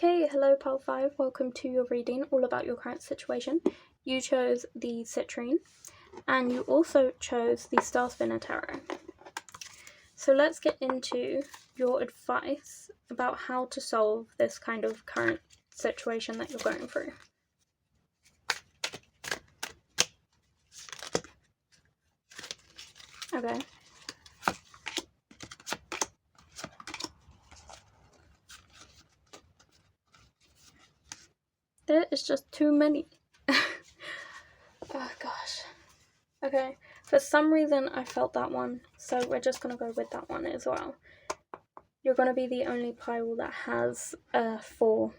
Okay, hello Pal 5, welcome to your reading all about your current situation. You chose the citrine and you also chose the Star Spinner Tarot. So let's get into your advice about how to solve this kind of current situation that you're going through. Okay. There is just too many. Oh gosh. Okay, for some reason I felt that one, so we're just going to go with that one as well. You're going to be the only pile that has four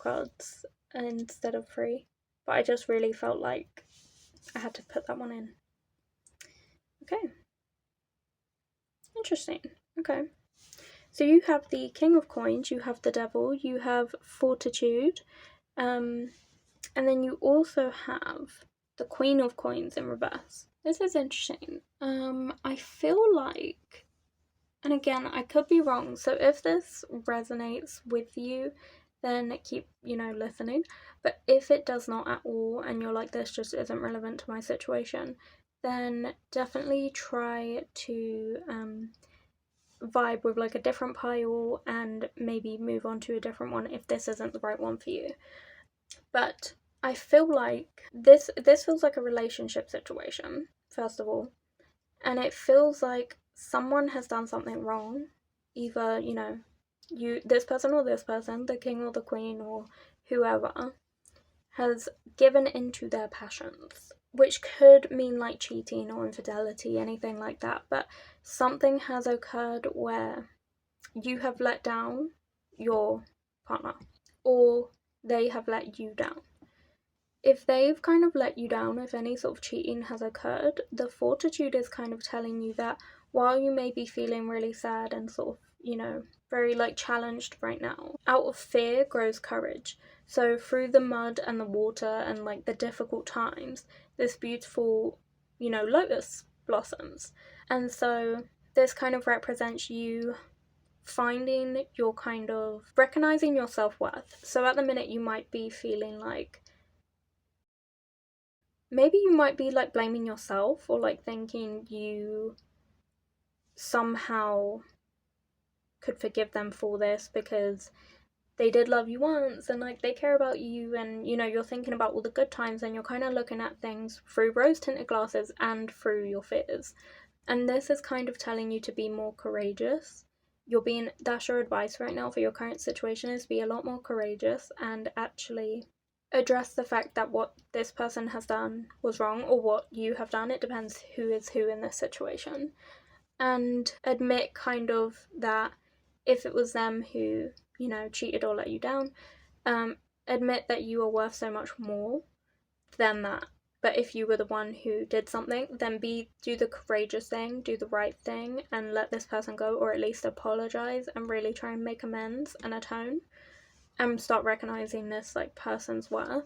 cards instead of 3, but I just really felt like I had to put that one in. Okay, interesting. Okay, so you have the King of Coins, you have the Devil, you have Fortitude, and then you also have the Queen of Coins in reverse. This is interesting. I feel like, and again, I could be wrong, so if this resonates with you, then keep, listening. But if it does not at all, and you're like, this just isn't relevant to my situation, then definitely try to vibe with like a different pile and maybe move on to a different one if this isn't the right one for you. But I feel like this feels like a relationship situation, first of all. And it feels like someone has done something wrong. Either, this person or this person, the king or the queen or whoever, has given into their passions. Which could mean like cheating or infidelity, anything like that. But something has occurred where you have let down your partner. Or they have let you down. If they've kind of let you down, if any sort of cheating has occurred, the Fortitude is kind of telling you that while you may be feeling really sad and sort of, very like challenged right now, out of fear grows courage. So through the mud and the water and like the difficult times, this beautiful, lotus blossoms. And so this kind of represents you finding your kind of recognizing your self-worth. So at the minute you might be feeling like maybe you might be like blaming yourself or like thinking you somehow could forgive them for this because they did love you once and like they care about you, and you're thinking about all the good times and you're kind of looking at things through rose tinted glasses and through your fears. And this is kind of telling you to be more courageous. That's your advice right now for your current situation, is be a lot more courageous and actually address the fact that what this person has done was wrong, or what you have done. It depends who is who in this situation. And admit kind of that if it was them who, cheated or let you down, admit that you are worth so much more than that. But if you were the one who did something, then do the courageous thing, do the right thing, and let this person go, or at least apologize and really try and make amends and atone, and start recognizing this like person's worth.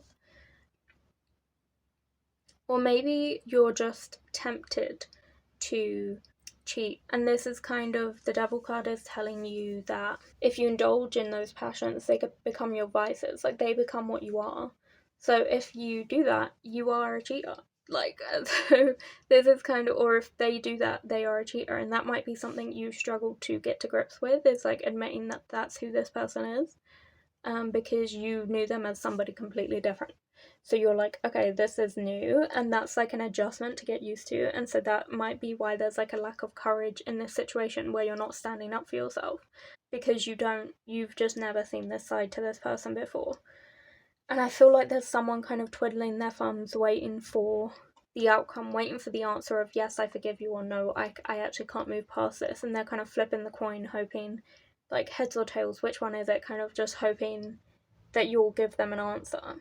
Or maybe you're just tempted to cheat, and this is kind of the Devil card is telling you that if you indulge in those passions, they could become your vices, like they become what you are. So if you do that, you are a cheater. Like, so this is kind of, or if they do that, they are a cheater. And that might be something you struggle to get to grips with, is like admitting that that's who this person is, because you knew them as somebody completely different. So you're like, okay, this is new, and that's like an adjustment to get used to. And so that might be why there's like a lack of courage in this situation where you're not standing up for yourself, because you've just never seen this side to this person before. And I feel like there's someone kind of twiddling their thumbs, waiting for the outcome, waiting for the answer of yes, I forgive you, or no, I actually can't move past this. And they're kind of flipping the coin, hoping, like heads or tails, which one is it, kind of just hoping that you'll give them an answer.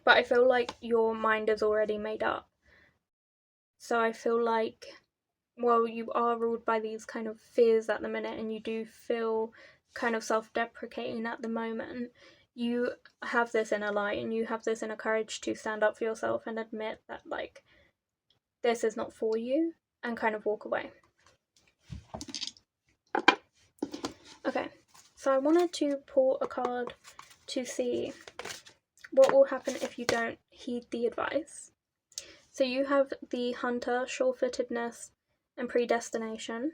But I feel like your mind is already made up. So I feel like, well, you are ruled by these kind of fears at the minute, and you do feel kind of self-deprecating at the moment. You have this inner light and you have this inner courage to stand up for yourself and admit that like this is not for you, and kind of walk away. Okay, So I wanted to pull a card to see what will happen if you don't heed the advice. So you have the Hunter, Sure-footedness, and Predestination.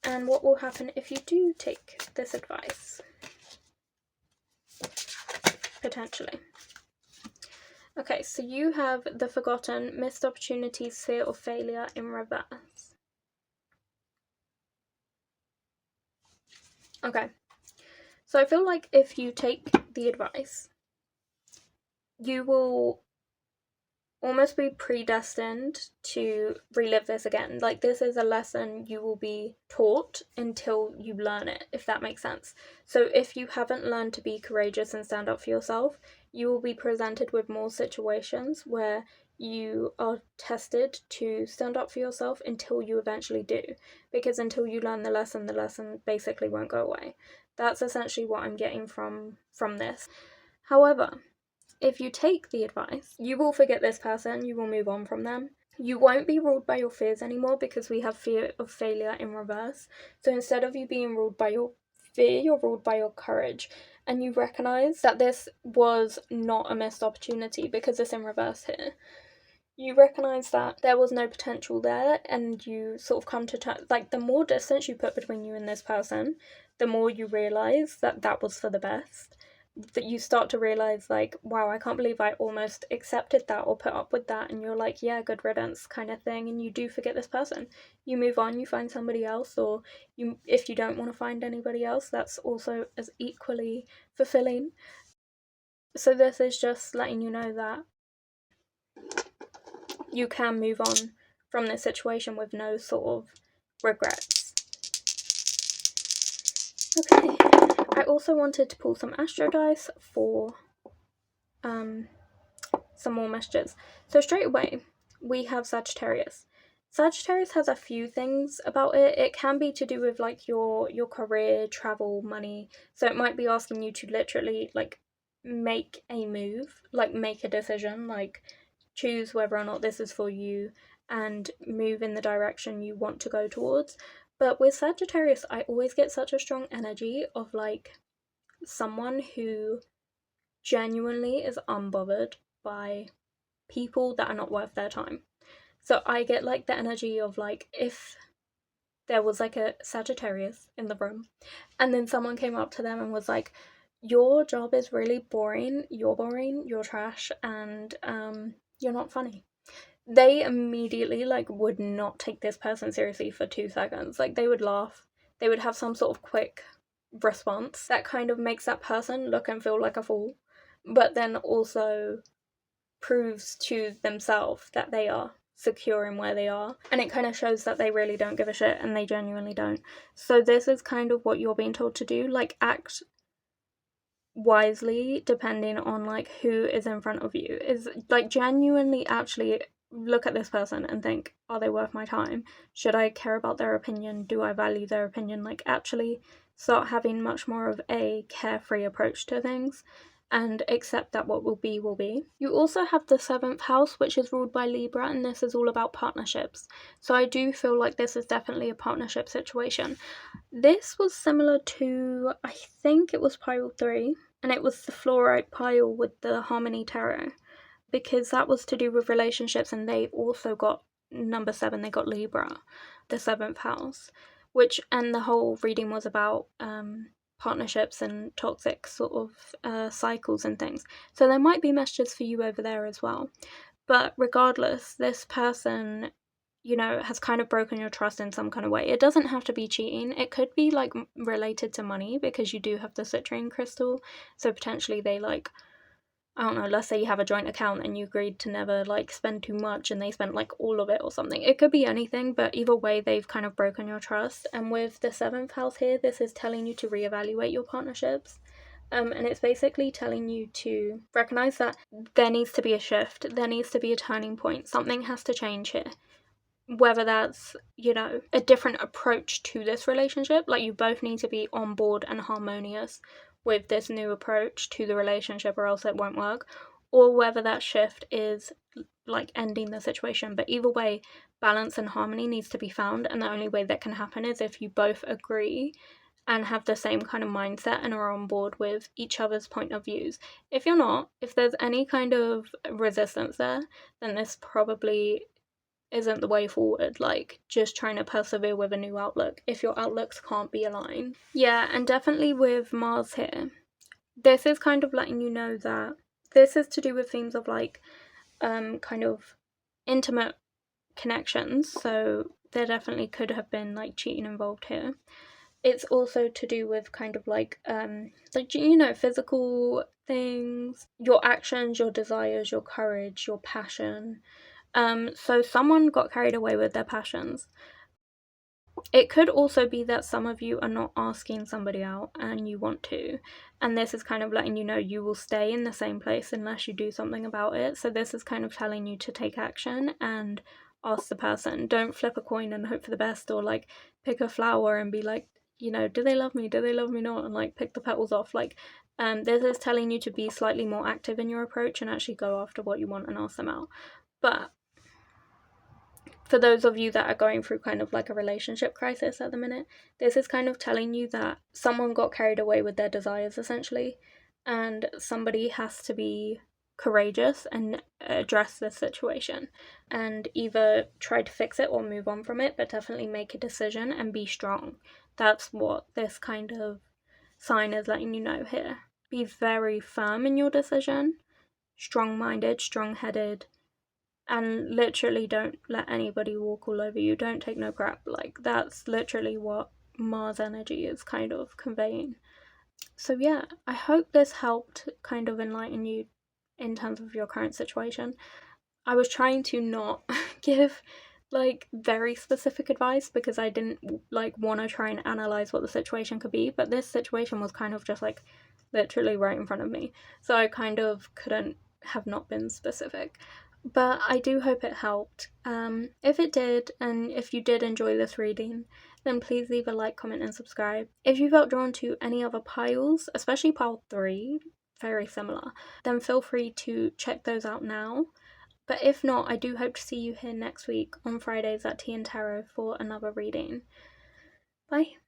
And what will happen if you do take this advice? Potentially. Okay, so you have the Forgotten, Missed Opportunities, Fear of Failure in reverse. Okay, so I feel like if you take the advice, you will almost be predestined to relive this again. Like, this is a lesson you will be taught until you learn it, if that makes sense. So if you haven't learned to be courageous and stand up for yourself, you will be presented with more situations where you are tested to stand up for yourself until you eventually do. Because until you learn the lesson basically won't go away. That's essentially what I'm getting from this. However, if you take the advice, you will forget this person, you will move on from them. You won't be ruled by your fears anymore because we have fear of failure in reverse. So instead of you being ruled by your fear, you're ruled by your courage. And you recognise that this was not a missed opportunity because it's in reverse here. You recognise that there was no potential there, and you sort of come to terms, like, the more distance you put between you and this person, the more you realise that that was for the best. That you start to realise, like, wow, I can't believe I almost accepted that or put up with that, and you're like, yeah, good riddance kind of thing, and you do forget this person. You move on, you find somebody else, or if you don't want to find anybody else, that's also as equally fulfilling. So this is just letting you know that you can move on from this situation with no sort of regrets. Okay, I also wanted to pull some astro dice for some more messages. So straight away, we have Sagittarius. Sagittarius has a few things about it. It can be to do with, like, your career, travel, money. So it might be asking you to literally, like, make a move, like, make a decision, like, choose whether or not this is for you and move in the direction you want to go towards. But with Sagittarius, I always get such a strong energy of, like, someone who genuinely is unbothered by people that are not worth their time. So I get, like, the energy of, like, if there was, like, a Sagittarius in the room and then someone came up to them and was like, your job is really boring, you're trash, and you're not funny. They immediately, like, would not take this person seriously for 2 seconds. Like, they would laugh, they would have some sort of quick response that kind of makes that person look and feel like a fool, but then also proves to themselves that they are secure in where they are, and it kind of shows that they really don't give a shit, and they genuinely don't. So this is kind of what you're being told to do, like, act wisely depending on, like, who is in front of you. Is, like, genuinely actually look at this person and think, are they worth my time? Should I care about their opinion? Do I value their opinion? Like, actually start having much more of a carefree approach to things and accept that what will be will be. You also have the 7th house, which is ruled by Libra, and this is all about partnerships. So I do feel like this is definitely a partnership situation. This was similar to, I think it was pile 3, and it was the fluorite pile with the Harmony Tarot, because that was to do with relationships, and they also got number 7, they got Libra, the 7th house, and the whole reading was about partnerships and toxic sort of cycles and things. So there might be messages for you over there as well. But regardless, this person, you know, has kind of broken your trust in some kind of way. It doesn't have to be cheating. It could be, like, related to money, because you do have the citrine crystal. So potentially they, like, I don't know, let's say you have a joint account and you agreed to never, like, spend too much and they spent, like, all of it or something. It could be anything, but either way, they've kind of broken your trust. And with the 7th house here, this is telling you to reevaluate your partnerships. And it's basically telling you to recognize that there needs to be a shift. There needs to be a turning point. Something has to change here. Whether that's, you know, a different approach to this relationship, like, you both need to be on board and harmonious with this new approach to the relationship, or else it won't work. or whether that shift is like ending the situation. But either way, balance and harmony needs to be found, and the only way that can happen is if you both agree and have the same kind of mindset and are on board with each other's point of views. If you're not, if there's any kind of resistance there, then this probably isn't the way forward. Like, just trying to persevere with a new outlook if your outlooks can't be aligned. Yeah, and definitely with Mars here, this is kind of letting you know that this is to do with themes of like kind of intimate connections, so there definitely could have been like cheating involved here. It's also to do with kind of like physical things, your actions, your desires, your courage, your passion. So someone got carried away with their passions. It could also be that some of you are not asking somebody out and you want to, and this is kind of letting you know you will stay in the same place unless you do something about it. So this is kind of telling you to take action and ask the person. Don't flip a coin and hope for the best, or like pick a flower and be like, do they love me, do they love me not, and like pick the petals off. Like this is telling you to be slightly more active in your approach and actually go after what you want and ask them out. But for those of you that are going through kind of like a relationship crisis at the minute, this is kind of telling you that someone got carried away with their desires, essentially, and somebody has to be courageous and address this situation and either try to fix it or move on from it, but definitely make a decision and be strong. That's what this kind of sign is letting you know here. Be very firm in your decision, strong-minded, strong-headed, and literally don't let anybody walk all over you. Don't take no crap. Like, that's literally what Mars energy is kind of conveying. So yeah, I hope this helped kind of enlighten you in terms of your current situation. I was trying to not give like very specific advice because I didn't like want to try and analyze what the situation could be, but this situation was kind of just like literally right in front of me, so I kind of couldn't have not been specific. But I do hope it helped. If it did, and if you did enjoy this reading, then please leave a like, comment, and subscribe. If you felt drawn to any other piles, especially pile 3, very similar, then feel free to check those out now. But if not, I do hope to see you here next week on Fridays at Tìandtarot for another reading. Bye.